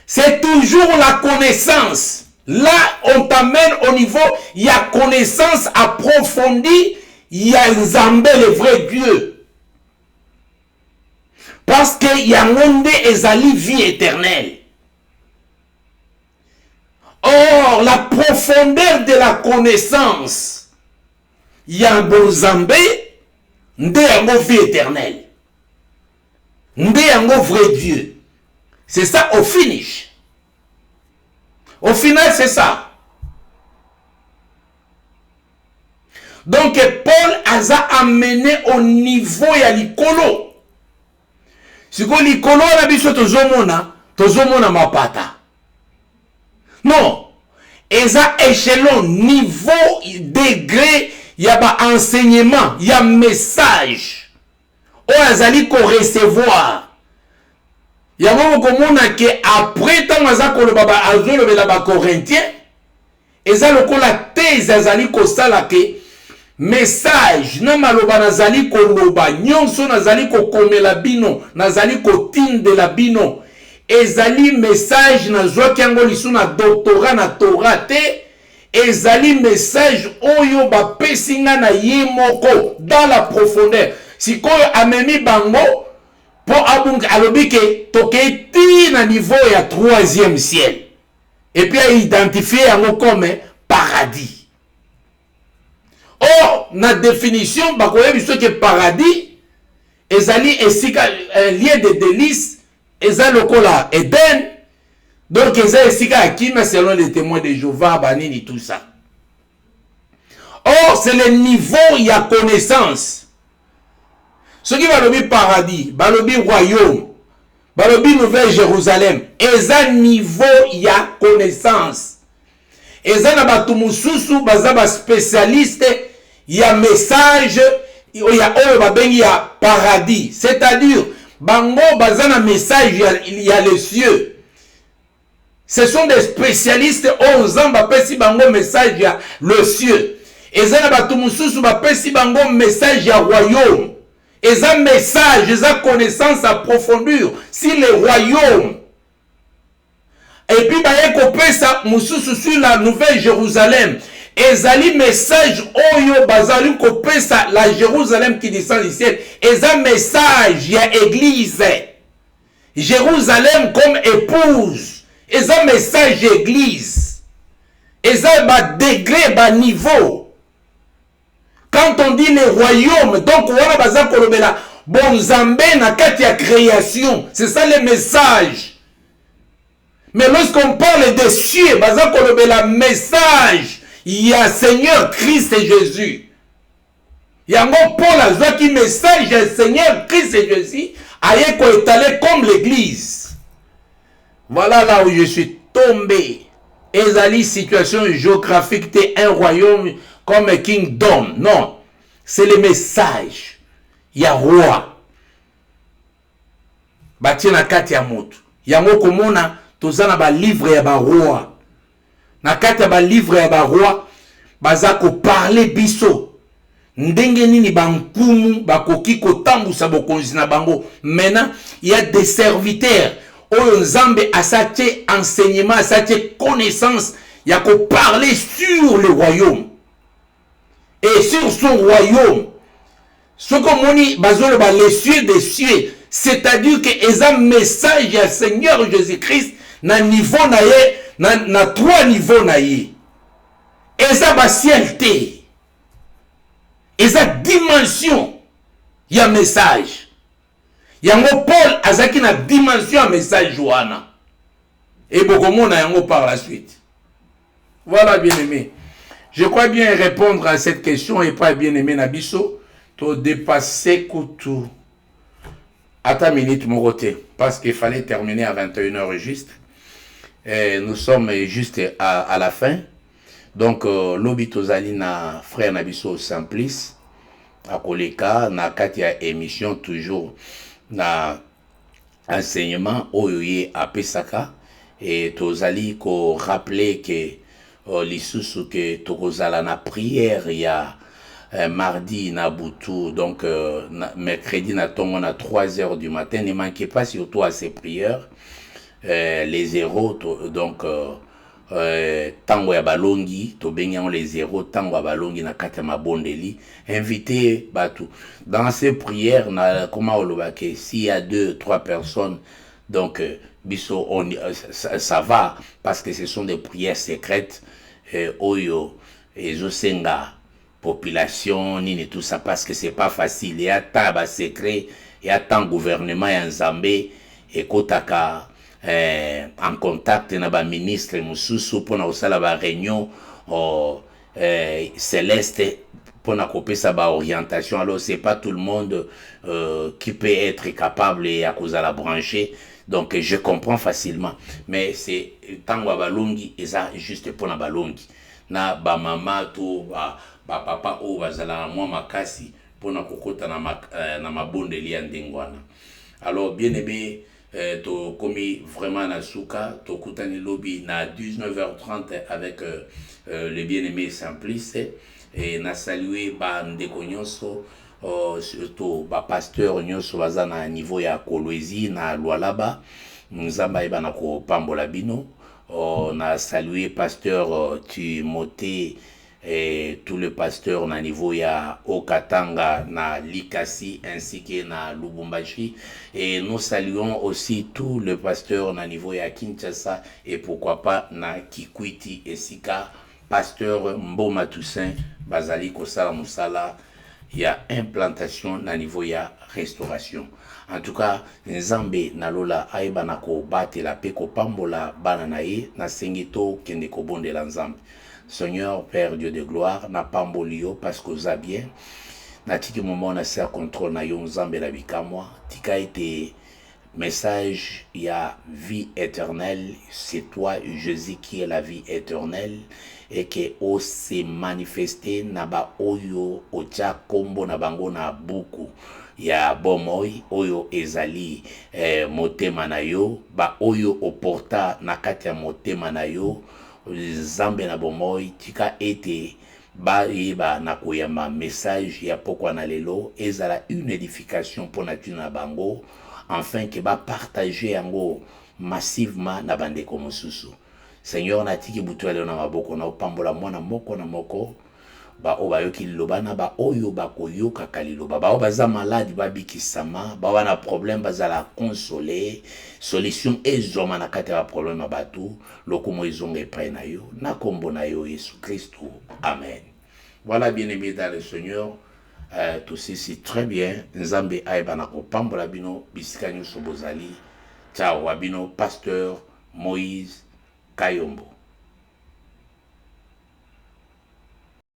C'est toujours la connaissance. Là, on t'amène au niveau, il y a connaissance approfondie, il y a Nzambe, le vrai Dieu. Parce qu'il y a un monde ezali vie éternelle. Or, la profondeur de la connaissance, il y a un bon Nzambe, nde yango vie éternelle. Nde yango vrai Dieu. C'est ça au finish. Au final, c'est ça. Donc, Paul a amené au niveau ya likolo. Si ko likolo na biso tozomona mapata. Non. Eza échelon, niveau, degré, y a ba enseignement, y a message. O azali ko recevoir. Ya mo komona ke après tant azako le baba azolo be la ba Corinthiens. Eza lokola thèse azali ko sala ke message na maloba nazali ko loba nyonso nazali ko komela bino nazali ko tinde la bino ezali message na zwaki yango lisu na doctorat na Torah te ezali message oyo ba pesinga na ye moko dans la profondeur sikoyo amemi bango po abung alobike toketi na niveau ya 3e ciel et puis a identifié yango comme paradis. Or, na définition, bakoye biso que paradis, ezali esika lieu de délices, ezali lokola Eden, donc ezali esika akima selon les témoins de Jéhovah, banini tout ça. Or, c'est le niveau ya connaissance. Ce qui va le paradis, balobi royaume, balobi nouvelle Jérusalem, ezali niveau ya connaissance. Ezali na batu mususu baza ba spécialiste. Il y a message, il y a il y a paradis. C'est-à-dire, bango bazana message, il y a les cieux. Ce sont des spécialistes aux ans, si bango message, il y a le cieux. Et ça, si bango message, il y a royaume. Et ça, message, et ça, connaissance approfondure, si le royaume. Et puis, ça, sur la nouvelle Jérusalem. Ezali message oyo bazali kopesa la Jérusalem qui descend du ciel. Eza message ya église. Jérusalem comme épouse. Eza message église. Eza ba degré, ba niveau. Quand on dit le royaume, donc wana baza kolobela bon Nzambe na kati ya création. C'est ça le message. Mais lorsqu'on parle des cieux, baza kolobela message. Il y a Seigneur Christ et Jésus. Il y a mon Paul a qui message Seigneur Christ et Jésus a étalé comme l'église. Voilà là où je suis tombé. Ezali situation géographique de un royaume comme un kingdom. Non. C'est le message. Il y a roi. Batina kati ya moto. Yango komona tozana ba livre ya ba roi. Na kati ya ba livre ya ba roi baza ko parler biso ndenge nini bankumu bakoki kotambusa bokonzi na bango. Maintenant il y a des serviteurs oyo nzambe asatie enseignement, asatie connaissance ya ko parler sur le royaume et sur son royaume. Ce que moni bazolo ba les cieux des cieux, c'est-à-dire que eza message ya Seigneur Jésus-Christ na niveau na ye na trois niveaux na ye. Eza ba ciel te. Eza dimension ya message. Yango Paul azaki na dimension ya message wana. Et bokomona yango par la suite. Voilà, bien-aimé. Je crois bien répondre à cette question et pas bien-aimé Nabiso. To dépasser Koutou. Attends minute mon côté. Parce qu'il fallait terminer à 21h juste. Et nous sommes juste à la fin. Donc, Lobi Tozali na frère Nabiso Simplice. À Koleka, na katia émission toujours. Na enseignement Oyoye à Pesaka. Et Tozali ko rappeler que l'issue que Tokozala na prière il y a mardi na Boutou, donc mercredi na tongo na 3h du matin. Ne manquez pas surtout à ces prières. Les héros, donc tango ya balongi, to bengion les héros, tango ya balongi na katama bondeli. Invitez Batou. Dans ces prières, na comment on le s'il y a 2-3 personnes, donc biso ça va parce que ce sont des prières secrètes. Oyo et Zosenga population ni tout ça parce que c'est pas facile. Il y a tant de secret, il y a tant de gouvernement en Zambie et kotaka en contact na ba ministre mususu pour na osala ba réunion céleste pour na kopesa ba orientation. Alors c'est pas tout le monde qui peut être capable et à cause de la brancher. Donc je comprends facilement, mais c'est tango balongi et ça juste pour na balongi na ba mama to ba papa o bazala moi makasi pour na kokota na mabondeli ya ndengwana. Alors bien aimé to komi vraiment na suka to kutani lobby na 19h30 avec le bien aimé Simplice et na saluer ba ndeko nyonso. Surtout ba pasteur nyonso baza na niveau ya Kolwezi na Lualaba nzamba eba na ko pambola bino. Na salué pasteur Timothée et tout le pasteur na niveau ya Okatanga na Likasi ainsi que na Lubumbashi, et nous saluons aussi tout le pasteur na niveau ya Kinshasa et pourquoi pas na Kikwiti et Sika pasteur Mboma Toussaint bazali kosala musala. Il y a implantation na niveau ya restauration. En tout cas, Nzambe nalola aiba na ko bate la pe ko pambola bana na ye na sengito kende ko bonde la Nzambe. Seigneur Père Dieu de gloire na pambolio parce que za bien. Na tiki moment na ser contrôle na yo Nzambe la bikamwa. Tika été message, il y a vie éternelle, c'est toi Jésus qui est la vie éternelle et que o se manifesté na ba oyo ocha kombo na bango na buku ya bomoi oyo ezali motema na yo ba oyo oporta na kati ya motema na yo Zambe na bomoi tika ete ba yeba na koyamba message ya pokwa na lelo ezala une édification pour na tuna bango afin que ba partager yango massivement na bandeko mosusu. Seigneur na tiki butu ele na maboko na opambola mwana moko na moko ba obayoki liloba na ba oyo bakoyoka kaliloba ba baza malade ba bikisama ba wana problème bazala consoler solution ezoma na kati ya problème batu lokumo ezonge près na yo na kombo na yo Yesu Christo. Amen. Voilà, bien-aimés dans le Seigneur. Tout ceci très bien. Nzambe aiba na kopambola bino bisika nyonso bozali. Ciao wabino pasteur Moïse Kayombo.